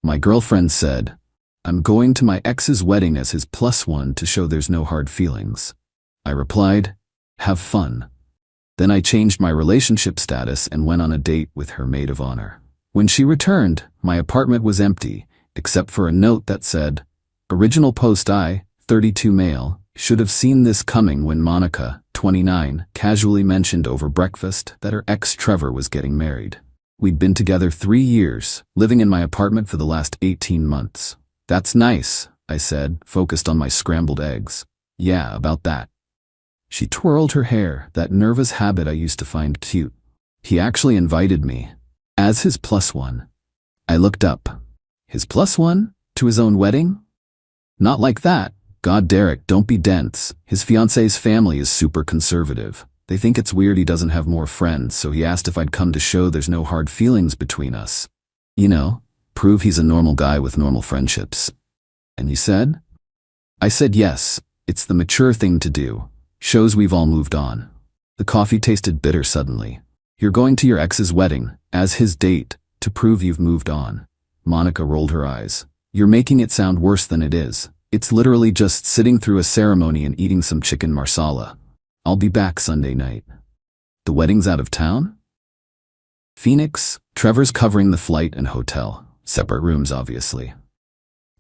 My girlfriend said, "I'm going to my ex's wedding as his plus one to show there's no hard feelings." I replied, "Have fun." Then I changed my relationship status and went on a date with her maid of honor. When she returned, my apartment was empty, except for a note that said, "Original post I, 32 male, should have seen this coming when Monica, 29, casually mentioned over breakfast that her ex Trevor was getting married. We'd been together 3 years, living in my apartment for the last 18 months. That's nice, I said, focused on my scrambled eggs. Yeah, about that. She twirled her hair, that nervous habit I used to find cute. He actually invited me. As his plus one. I looked up. His plus one? To his own wedding? Not like that. God, Derek, don't be dense. His fiance's family is super conservative. They think it's weird he doesn't have more friends, so he asked if I'd come to show there's no hard feelings between us. You know, prove he's a normal guy with normal friendships. And you said? I said yes. It's the mature thing to do. Shows we've all moved on. The coffee tasted bitter suddenly. You're going to your ex's wedding, as his date, to prove you've moved on. Monica rolled her eyes. You're making it sound worse than it is. It's literally just sitting through a ceremony and eating some chicken marsala. I'll be back Sunday night. The wedding's out of town? Phoenix. Trevor's covering the flight and hotel. Separate rooms, obviously.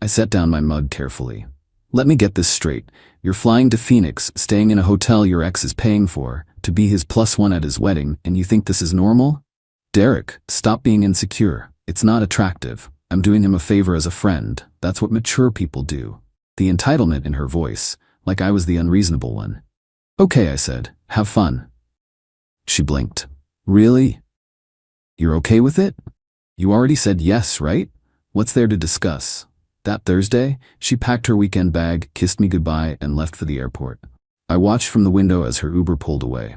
I set down my mug carefully. Let me get this straight. You're flying to Phoenix, staying in a hotel your ex is paying for, to be his plus one at his wedding, and you think this is normal? Derek, stop being insecure. It's not attractive. I'm doing him a favor as a friend. That's what mature people do. The entitlement in her voice, like I was the unreasonable one. Okay, I said. Have fun. She blinked. Really? You're okay with it? You already said yes, right? What's there to discuss? That Thursday, she packed her weekend bag, kissed me goodbye, and left for the airport. I watched from the window as her Uber pulled away.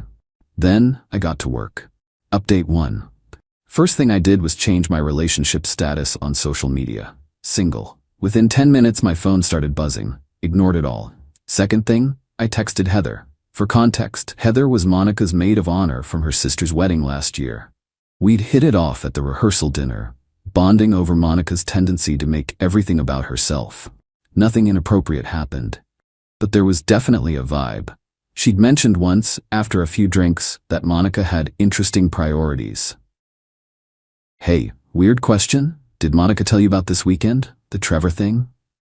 Then, I got to work. Update 1. First thing I did was change my relationship status on social media. Single. Within 10 minutes my phone started buzzing. Ignored it all. Second thing, I texted Heather. For context, Heather was Monica's maid of honor from her sister's wedding last year. We'd hit it off at the rehearsal dinner, bonding over Monica's tendency to make everything about herself. Nothing inappropriate happened. But there was definitely a vibe. She'd mentioned once, after a few drinks, that Monica had interesting priorities. Hey, weird question? Did Monica tell you about this weekend? The Trevor thing?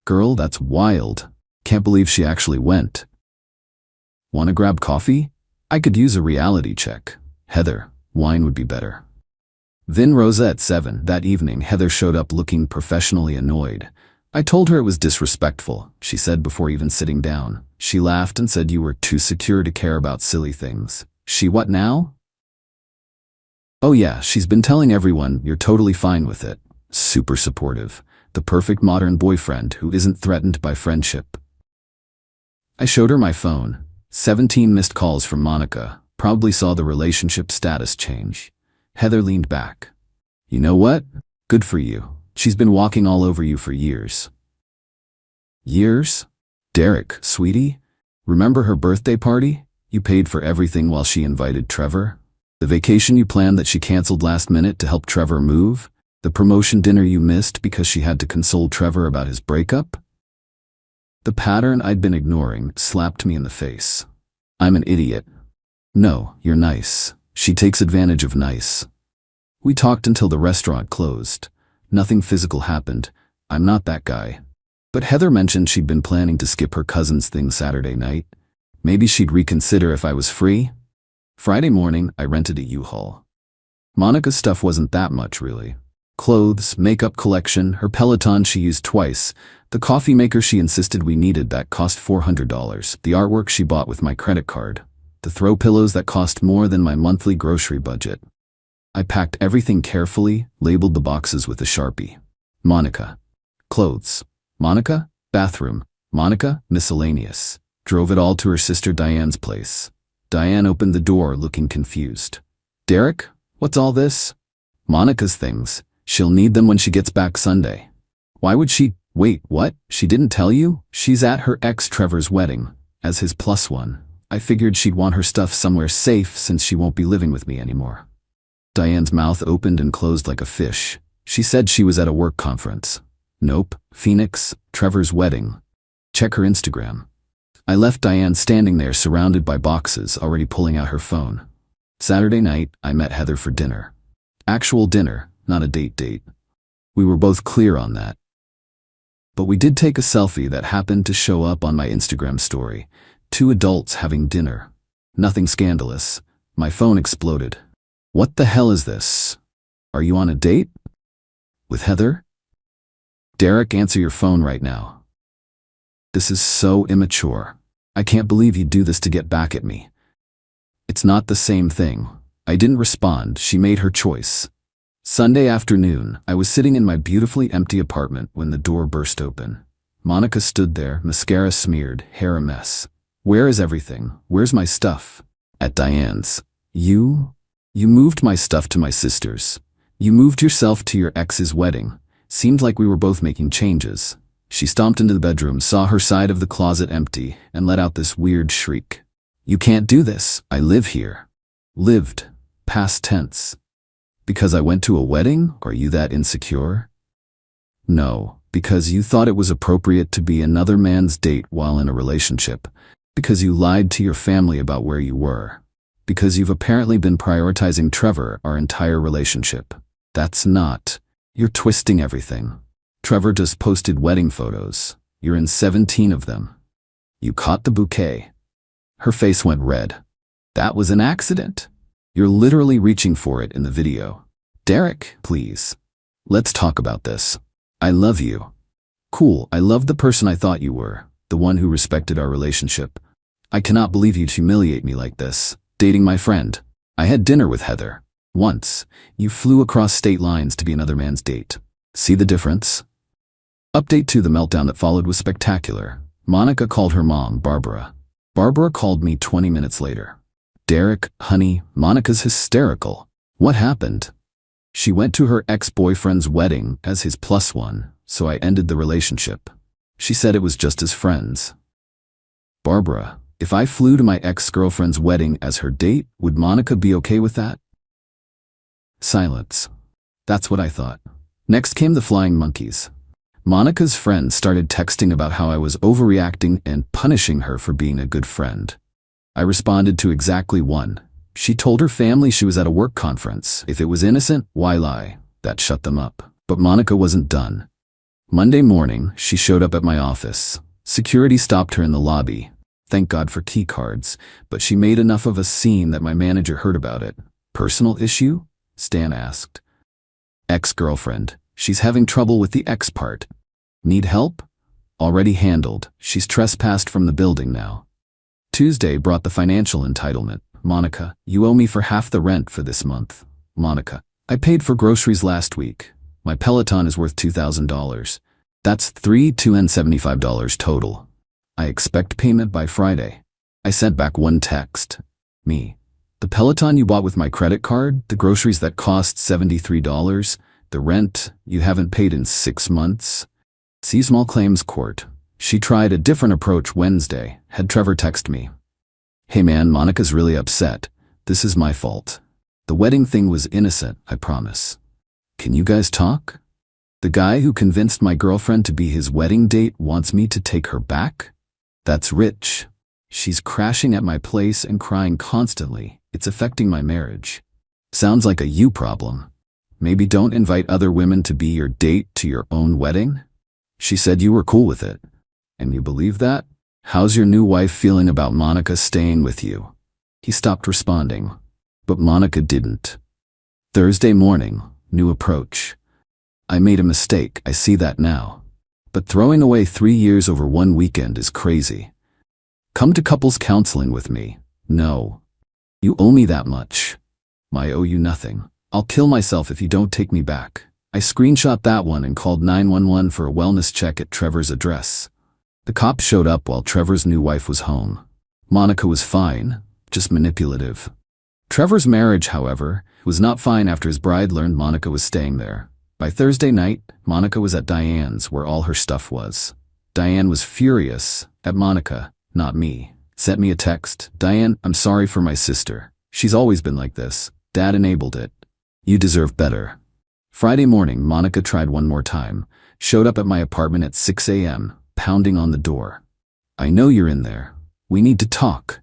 Girl, that's wild. Can't believe she actually went. Wanna grab coffee? I could use a reality check. Heather, wine would be better. Vin Rosa at 7. That evening, Heather showed up looking professionally annoyed. I told her it was disrespectful, she said before even sitting down. She laughed and said you were too secure to care about silly things. She what now? Oh yeah, she's been telling everyone you're totally fine with it. Super supportive. The perfect modern boyfriend who isn't threatened by friendship. I showed her my phone. 17 missed calls from Monica. Probably saw the relationship status change. Heather leaned back. You know what? Good for you. She's been walking all over you for years. Years? Derek, sweetie? Remember her birthday party? You paid for everything while she invited Trevor? The vacation you planned that she canceled last minute to help Trevor move? The promotion dinner you missed because she had to console Trevor about his breakup? The pattern I'd been ignoring slapped me in the face. I'm an idiot. No, you're nice. She takes advantage of nice. We talked until the restaurant closed. Nothing physical happened. I'm not that guy. But Heather mentioned she'd been planning to skip her cousin's thing Saturday night. Maybe she'd reconsider if I was free. Friday morning, I rented a U-Haul. Monica's stuff wasn't that much, really. Clothes, makeup collection, her Peloton she used twice, the coffee maker she insisted we needed that cost $400, the artwork she bought with my credit card, the throw pillows that cost more than my monthly grocery budget. I packed everything carefully, labeled the boxes with a Sharpie. Monica. Clothes. Monica. Bathroom. Monica. Miscellaneous. Drove it all to her sister Diane's place. Diane opened the door looking confused. Derek, what's all this? Monica's things. She'll need them when she gets back Sunday. Why would she? Wait, what? She didn't tell you? She's at her ex Trevor's wedding, as his plus one. I figured she'd want her stuff somewhere safe since she won't be living with me anymore. Diane's mouth opened and closed like a fish. She said she was at a work conference. Nope, Phoenix, Trevor's wedding. Check her Instagram. I left Diane standing there surrounded by boxes, already pulling out her phone. Saturday night, I met Heather for dinner. Actual dinner, not a date. We were both clear on that. But we did take a selfie that happened to show up on my Instagram story. 2 adults having dinner. Nothing scandalous. My phone exploded. What the hell is this? Are you on a date? With Heather? Derek, answer your phone right now. This is so immature. I can't believe you'd do this to get back at me. It's not the same thing. I didn't respond. She made her choice. Sunday afternoon, I was sitting in my beautifully empty apartment when the door burst open. Monica stood there, mascara smeared, hair a mess. Where is everything? Where's my stuff? At Diane's. You moved my stuff to my sister's. You moved yourself to your ex's wedding. Seemed like we were both making changes. She stomped into the bedroom, saw her side of the closet empty, and let out this weird shriek. You can't do this. I live here. Lived. Past tense. Because I went to a wedding? Are you that insecure? No, because you thought it was appropriate to be another man's date while in a relationship. Because you lied to your family about where you were. Because you've apparently been prioritizing Trevor our entire relationship. That's not. You're twisting everything. Trevor just posted wedding photos. You're in 17 of them. You caught the bouquet. Her face went red. That was an accident. You're literally reaching for it in the video. Derek, please. Let's talk about this. I love you. Cool, I love the person I thought you were, the one who respected our relationship. I cannot believe you'd humiliate me like this, dating my friend. I had dinner with Heather. Once, you flew across state lines to be another man's date. See the difference? Update 2: the meltdown that followed was spectacular. Monica called her mom, Barbara. Barbara called me 20 minutes later. Derek, honey, Monica's hysterical. What happened? She went to her ex-boyfriend's wedding as his +1, so I ended the relationship. She said it was just as friends. Barbara, if I flew to my ex-girlfriend's wedding as her date, would Monica be okay with that? Silence. That's what I thought. Next came the flying monkeys. Monica's friends started texting about how I was overreacting and punishing her for being a good friend. I responded to exactly one. She told her family she was at a work conference. If it was innocent, why lie? That shut them up. But Monica wasn't done. Monday morning, she showed up at my office. Security stopped her in the lobby. Thank God for key cards, but she made enough of a scene that my manager heard about it. Personal issue? Stan asked. Ex-girlfriend. She's having trouble with the ex part. Need help? Already handled. She's trespassed from the building now. Tuesday brought the financial entitlement. Monica, you owe me for half the rent for this month. Monica, I paid for groceries last week. My Peloton is worth $2,000. That's $375 total. I expect payment by Friday. I sent back one text. Me. The Peloton you bought with my credit card, the groceries that cost $73, the rent you haven't paid in 6 months. See small claims court. She tried a different approach Wednesday, had Trevor text me. Hey man, Monica's really upset. This is my fault. The wedding thing was innocent, I promise. Can you guys talk? The guy who convinced my girlfriend to be his wedding date wants me to take her back? That's rich. She's crashing at my place and crying constantly. It's affecting my marriage. Sounds like a you problem. Maybe don't invite other women to be your date to your own wedding? She said you were cool with it. And you believe that? How's your new wife feeling about Monica staying with you? He stopped responding, but Monica didn't. Thursday morning, new approach. I made a mistake, I see that now. But throwing away 3 years over one weekend is crazy. Come to couples counseling with me. No. You owe me that much. I owe you nothing. I'll kill myself if you don't take me back. I screenshot that one and called 911 for a wellness check at Trevor's address. The cop showed up while Trevor's new wife was home. Monica was fine, just manipulative. Trevor's marriage, however, was not fine after his bride learned Monica was staying there. By Thursday night, Monica was at Diane's where all her stuff was. Diane was furious at Monica, not me. Sent me a text. Diane, I'm sorry for my sister. She's always been like this. Dad enabled it. You deserve better. Friday morning, Monica tried one more time, showed up at my apartment at 6 a.m., pounding on the door. "I know you're in there. We need to talk."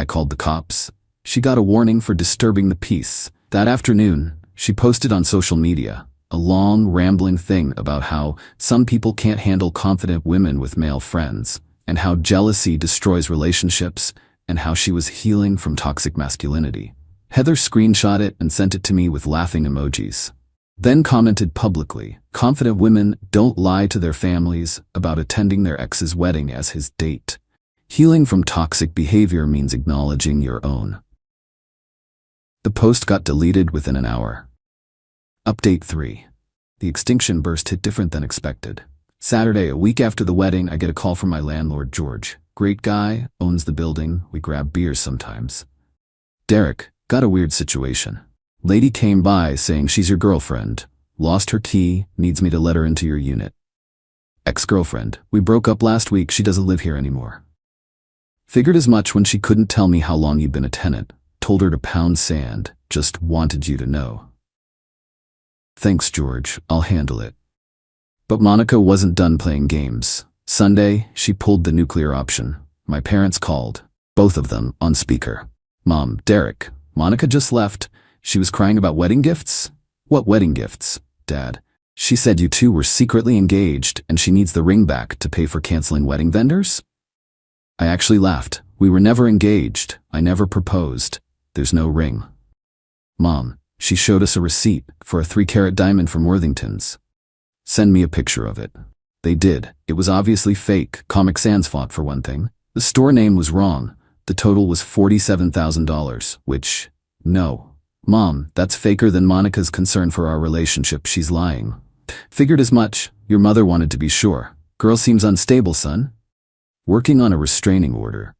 I called the cops. She got a warning for disturbing the peace. That afternoon, she posted on social media a long, rambling thing about how some people can't handle confident women with male friends, and how jealousy destroys relationships, and how she was healing from toxic masculinity. Heather screenshot it and sent it to me with laughing emojis. Then commented publicly, "Confident women don't lie to their families about attending their ex's wedding as his date. Healing from toxic behavior means acknowledging your own." The post got deleted within an hour. Update 3. The extinction burst hit different than expected. Saturday, a week after the wedding, I get a call from my landlord, George. Great guy, owns the building, we grab beers sometimes. "Derek, got a weird situation. Lady came by saying she's your girlfriend, lost her key, needs me to let her into your unit. Ex-girlfriend, we broke up last week, she doesn't live here anymore. Figured as much when she couldn't tell me how long you'd been a tenant. Told her to pound sand, just wanted you to know." "Thanks, George, I'll handle it." But Monica wasn't done playing games. Sunday, she pulled the nuclear option. My parents called, both of them on speaker. "Mom, Derek, Monica just left. She was crying about wedding gifts." "What wedding gifts, Dad?" "She said you two were secretly engaged and she needs the ring back to pay for canceling wedding vendors." I actually laughed. "We were never engaged. I never proposed. There's no ring." "Mom, she showed us a receipt for a 3-carat diamond from Worthington's." "Send me a picture of it." They did. It was obviously fake. Comic Sans font for one thing. The store name was wrong. The total was $47,000, which, no. "Mom, that's faker than Monica's concern for our relationship. She's lying." "Figured as much. Your mother wanted to be sure. Girl seems unstable, son." Working on a restraining order.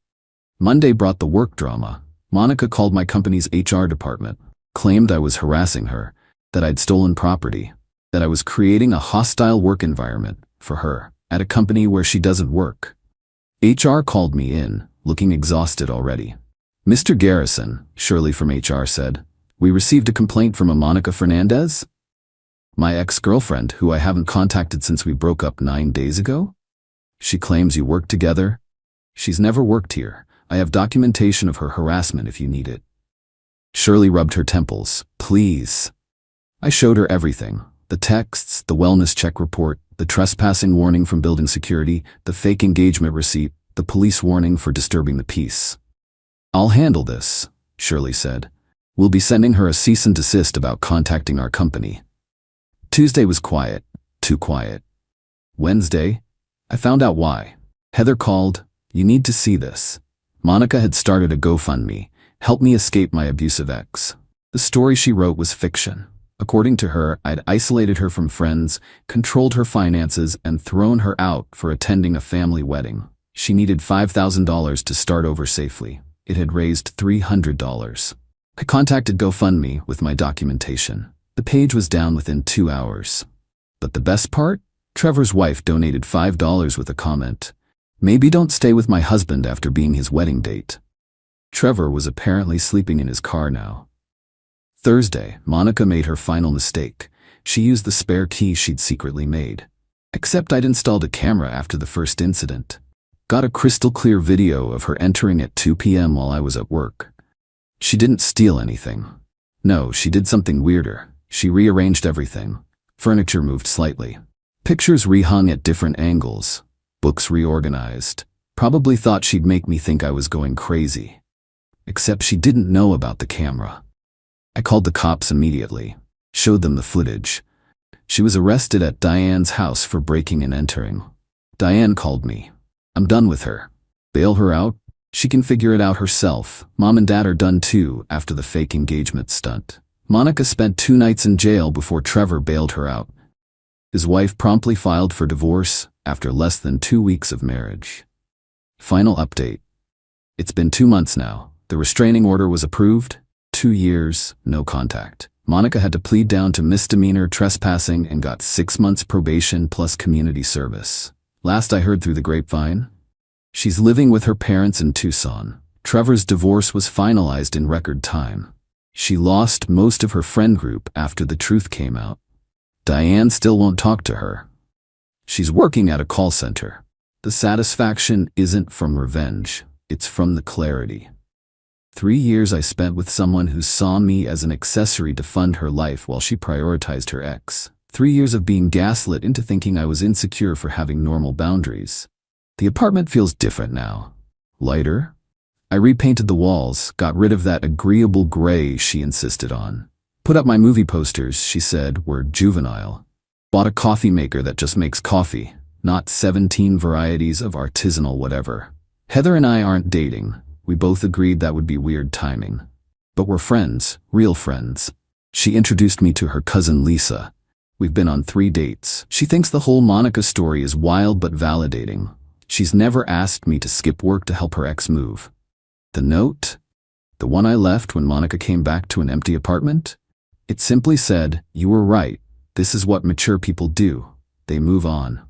Monday brought the work drama. Monica called my company's HR department, claimed I was harassing her, that I'd stolen property, that I was creating a hostile work environment for her at a company where she doesn't work. HR called me in, looking exhausted already. "Mr. Garrison," Shirley from HR said, "we received a complaint from a Monica Fernandez? My ex-girlfriend, who I haven't contacted since we broke up 9 days ago? She claims you worked together. She's never worked here. I have documentation of her harassment if you need it." Shirley rubbed her temples. "Please." I showed her everything. The texts, the wellness check report, the trespassing warning from building security, the fake engagement receipt, the police warning for disturbing the peace. "I'll handle this," Shirley said. "We'll be sending her a cease and desist about contacting our company." Tuesday was quiet. Too quiet. Wednesday, I found out why. Heather called, "You need to see this." Monica had started a GoFundMe, "Help me escape my abusive ex." The story she wrote was fiction. According to her, I'd isolated her from friends, controlled her finances, and thrown her out for attending a family wedding. She needed $5,000 to start over safely. It had raised $300. I contacted GoFundMe with my documentation. The page was down within 2 hours. But the best part? Trevor's wife donated $5 with a comment, "Maybe don't stay with my husband after being his wedding date." Trevor was apparently sleeping in his car now. Thursday, Monica made her final mistake. She used the spare key she'd secretly made. Except I'd installed a camera after the first incident. Got a crystal clear video of her entering at 2 p.m. while I was at work. She didn't steal anything. No, she did something weirder. She rearranged everything. Furniture moved slightly. Pictures rehung at different angles. Books reorganized. Probably thought she'd make me think I was going crazy. Except she didn't know about the camera. I called the cops immediately. Showed them the footage. She was arrested at Diane's house for breaking and entering. Diane called me. "I'm done with her. Bail her out? She can figure it out herself. Mom and Dad are done too after the fake engagement stunt." Monica spent 2 nights in jail before Trevor bailed her out. His wife promptly filed for divorce after less than 2 weeks of marriage. Final update. It's been 2 months now. The restraining order was approved. 2 years, no contact. Monica had to plead down to misdemeanor trespassing and got 6 months probation plus community service. Last I heard through the grapevine, she's living with her parents in Tucson. Trevor's divorce was finalized in record time. She lost most of her friend group after the truth came out. Diane still won't talk to her. She's working at a call center. The satisfaction isn't from revenge, it's from the clarity. 3 years I spent with someone who saw me as an accessory to fund her life while she prioritized her ex. 3 years of being gaslit into thinking I was insecure for having normal boundaries. The apartment feels different now. Lighter? I repainted the walls, got rid of that agreeable gray she insisted on. Put up my movie posters, she said, were juvenile. Bought a coffee maker that just makes coffee, not 17 varieties of artisanal whatever. Heather and I aren't dating. We both agreed that would be weird timing. But we're friends, real friends. She introduced me to her cousin Lisa. We've been on 3 dates. She thinks the whole Monica story is wild but validating. She's never asked me to skip work to help her ex move. The note? The one I left when Monica came back to an empty apartment? It simply said, "You were right. This is what mature people do. They move on."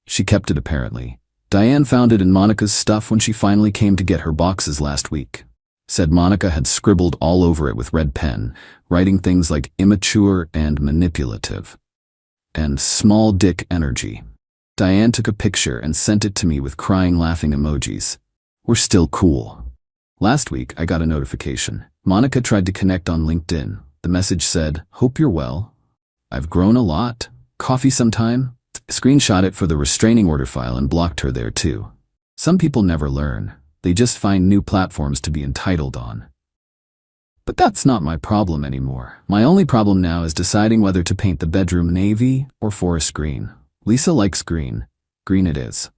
She kept it apparently. Diane found it in Monica's stuff when she finally came to get her boxes last week. Said Monica had scribbled all over it with red pen, writing things like immature and manipulative. And small dick energy. Diane took a picture and sent it to me with crying laughing emojis. We're still cool. Last week I got a notification. Monica tried to connect on LinkedIn. The message said, "Hope you're well. I've grown a lot. Coffee sometime?" Screenshot it for the restraining order file and blocked her there too. Some people never learn. They just find new platforms to be entitled on. But that's not my problem anymore. My only problem now is deciding whether to paint the bedroom navy or forest green. Lisa likes green. Green it is.